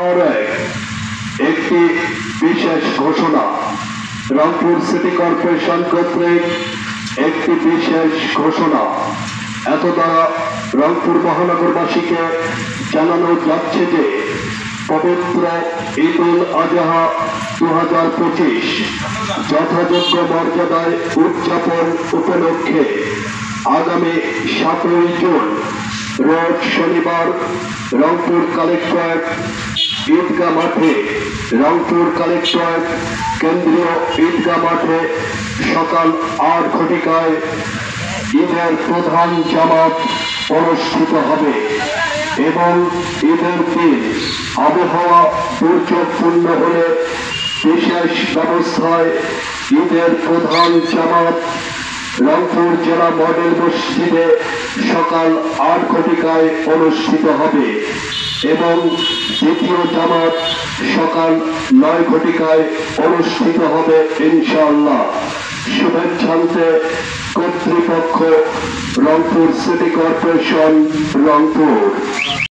আর একটি বিশেষ ঘোষণা, রংপুর সিটি কর্পোরেশন কর্তৃক একটি বিশেষ ঘোষণা এত দ্বারা রংপুর মহানগরবাসীকে জানানো যাচ্ছে যে পবিত্র ঈদ উল আজহা 2025 যথাযোগ্য মর্যাদায় উদযাপন উপলক্ষে আগামী 7ই জুন রোজ শনিবার রংপুর কালেক্টরেট ঈদগাহ মাঠে রংপুর কালেক্টরেট কেন্দ্রীয় ঈদগাহ মাঠে সকাল 8 ঘটিকায় ঈদের প্রধান জামাত অনুষ্ঠিত হবে এবং ঈদের দিন আবহাওয়া দুর্যোগপূর্ণ হলে বিশেষ ব্যবস্থায় ঈদের প্রধান জামাত রংপুর জেলা মডেল মসজিদে সকাল 8 ঘটিকায় অনুষ্ঠিত হবে এবং দ্বিতীয় জামাত সকাল 9 ঘটিকায় অনুষ্ঠিত হবে ইনশাআল্লাহ। শুভেচ্ছান্তে কর্তৃপক্ষ, রংপুর সিটি কর্পোরেশন, রংপুর।